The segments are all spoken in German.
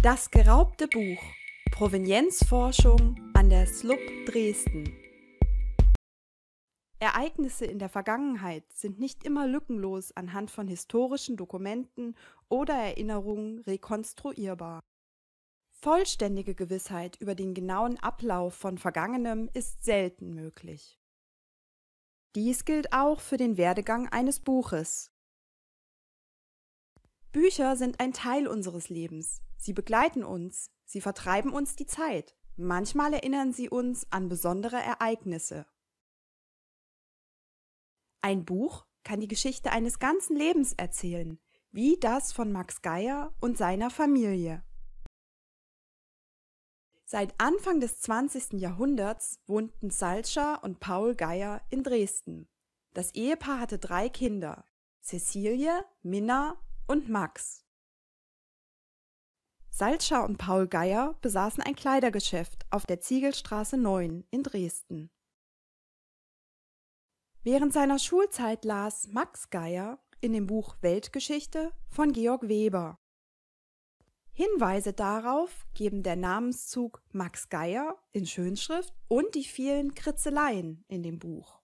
Das geraubte Buch. Provenienzforschung an der SLUB Dresden. Ereignisse in der Vergangenheit sind nicht immer lückenlos anhand von historischen Dokumenten oder Erinnerungen rekonstruierbar. Vollständige Gewissheit über den genauen Ablauf von Vergangenem ist selten möglich. Dies gilt auch für den Werdegang eines Buches. Bücher sind ein Teil unseres Lebens. Sie begleiten uns, sie vertreiben uns die Zeit. Manchmal erinnern sie uns an besondere Ereignisse. Ein Buch kann die Geschichte eines ganzen Lebens erzählen, wie das von Max Geyer und seiner Familie. Seit Anfang des 20. Jahrhunderts wohnten Salcha und Paul Geyer in Dresden. Das Ehepaar hatte 3 Kinder: Cäcilie, Minna und Max. Salcha und Paul Geyer besaßen ein Kleidergeschäft auf der Ziegelstraße 9 in Dresden. Während seiner Schulzeit las Max Geyer in dem Buch Weltgeschichte von Georg Weber. Hinweise darauf geben der Namenszug Max Geyer in Schönschrift und die vielen Kritzeleien in dem Buch.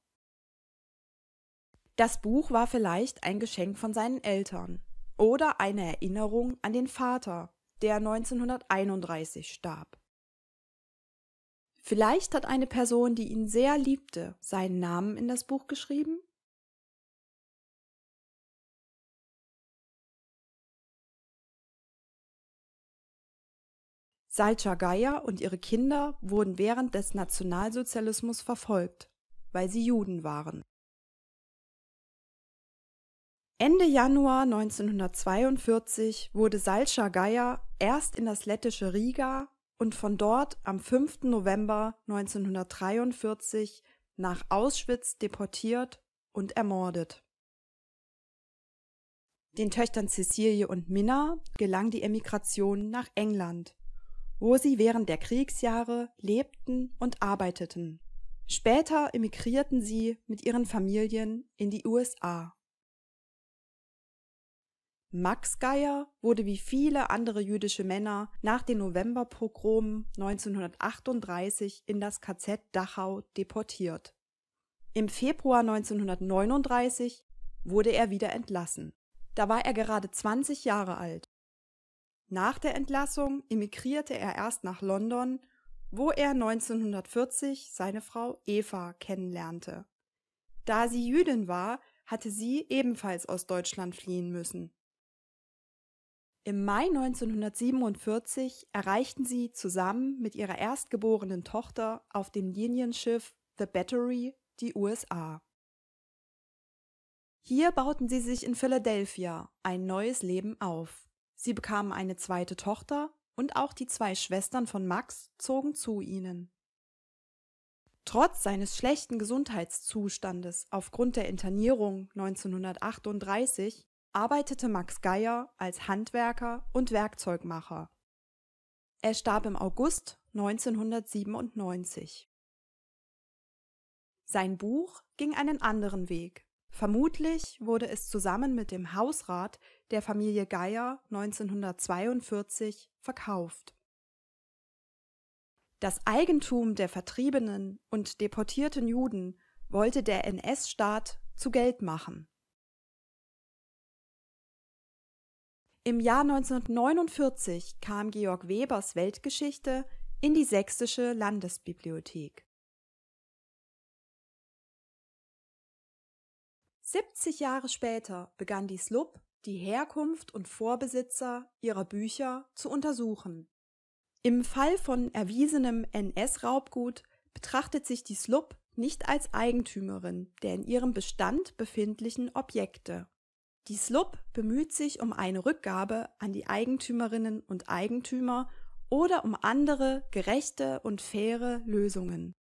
Das Buch war vielleicht ein Geschenk von seinen Eltern oder eine Erinnerung an den Vater, der 1931 starb. Vielleicht hat eine Person, die ihn sehr liebte, seinen Namen in das Buch geschrieben? Salcha Geyer und ihre Kinder wurden während des Nationalsozialismus verfolgt, weil sie Juden waren. Ende Januar 1942 wurde Salcha Geyer erst in das lettische Riga und von dort am 5. November 1943 nach Auschwitz deportiert und ermordet. Den Töchtern Cäcilie und Minna gelang die Emigration nach England, wo sie während der Kriegsjahre lebten und arbeiteten. Später emigrierten sie mit ihren Familien in die USA. Max Geyer wurde wie viele andere jüdische Männer nach den Novemberpogromen 1938 in das KZ Dachau deportiert. Im Februar 1939 wurde er wieder entlassen. Da war er gerade 20 Jahre alt. Nach der Entlassung emigrierte er erst nach London, wo er 1940 seine Frau Eva kennenlernte. Da sie Jüdin war, hatte sie ebenfalls aus Deutschland fliehen müssen. Im Mai 1947 erreichten sie zusammen mit ihrer erstgeborenen Tochter auf dem Linienschiff The Battery die USA. Hier bauten sie sich in Philadelphia ein neues Leben auf. Sie bekamen eine zweite Tochter und auch die 2 Schwestern von Max zogen zu ihnen. Trotz seines schlechten Gesundheitszustandes aufgrund der Internierung 1938 arbeitete Max Geyer als Handwerker und Werkzeugmacher. Er starb im August 1997. Sein Buch ging einen anderen Weg. Vermutlich wurde es zusammen mit dem Hausrat der Familie Geyer 1942 verkauft. Das Eigentum der vertriebenen und deportierten Juden wollte der NS-Staat zu Geld machen. Im Jahr 1949 kam Georg Webers Weltgeschichte in die Sächsische Landesbibliothek. 70 Jahre später begann die SLUB, die Herkunft und Vorbesitzer ihrer Bücher zu untersuchen. Im Fall von erwiesenem NS-Raubgut betrachtet sich die SLUB nicht als Eigentümerin der in ihrem Bestand befindlichen Objekte. Die SLUB bemüht sich um eine Rückgabe an die Eigentümerinnen und Eigentümer oder um andere gerechte und faire Lösungen.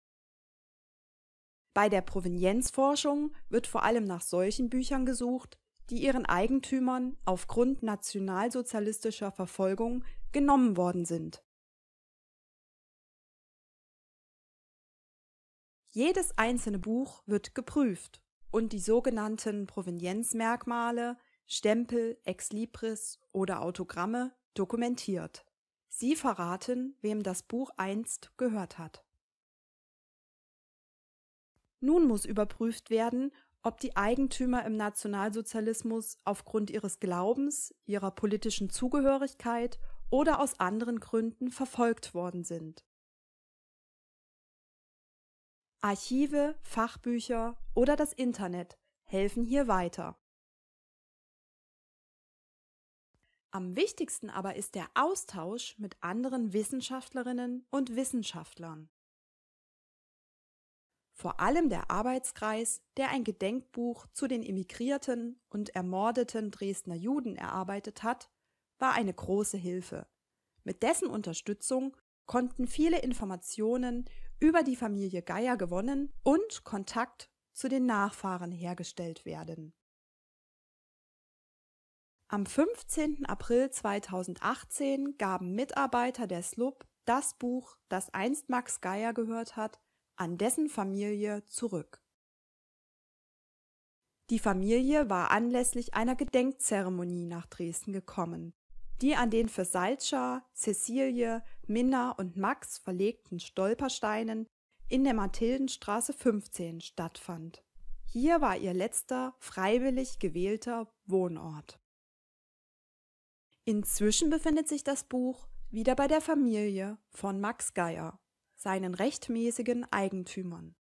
Bei der Provenienzforschung wird vor allem nach solchen Büchern gesucht, die ihren Eigentümern aufgrund nationalsozialistischer Verfolgung genommen worden sind. Jedes einzelne Buch wird geprüft und die sogenannten Provenienzmerkmale, Stempel, Exlibris oder Autogramme dokumentiert. Sie verraten, wem das Buch einst gehört hat. Nun muss überprüft werden, ob die Eigentümer im Nationalsozialismus aufgrund ihres Glaubens, ihrer politischen Zugehörigkeit oder aus anderen Gründen verfolgt worden sind. Archive, Fachbücher oder das Internet helfen hier weiter. Am wichtigsten aber ist der Austausch mit anderen Wissenschaftlerinnen und Wissenschaftlern. Vor allem der Arbeitskreis, der ein Gedenkbuch zu den emigrierten und ermordeten Dresdner Juden erarbeitet hat, war eine große Hilfe. Mit dessen Unterstützung konnten viele Informationen über die Familie Geyer gewonnen und Kontakt zu den Nachfahren hergestellt werden. Am 15. April 2018 gaben Mitarbeiter der SLUB das Buch, das einst Max Geyer gehört hat, an dessen Familie zurück. Die Familie war anlässlich einer Gedenkzeremonie nach Dresden gekommen, die an den für Saltschar, Cäcilie, Minna und Max verlegten Stolpersteinen in der Mathildenstraße 15 stattfand. Hier war ihr letzter freiwillig gewählter Wohnort. Inzwischen befindet sich das Buch wieder bei der Familie von Max Geyer, seinen rechtmäßigen Eigentümern.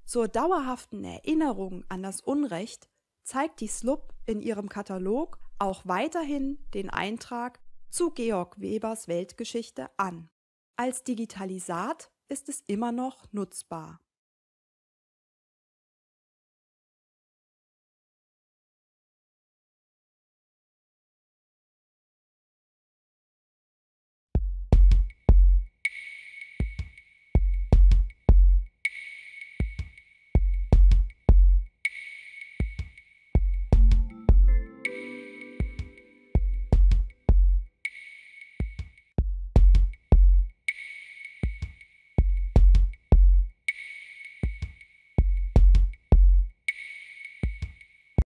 Zur dauerhaften Erinnerung an das Unrecht zeigt die SLUB in ihrem Katalog auch weiterhin den Eintrag zu Georg Webers Weltgeschichte an. Als Digitalisat ist es immer noch nutzbar.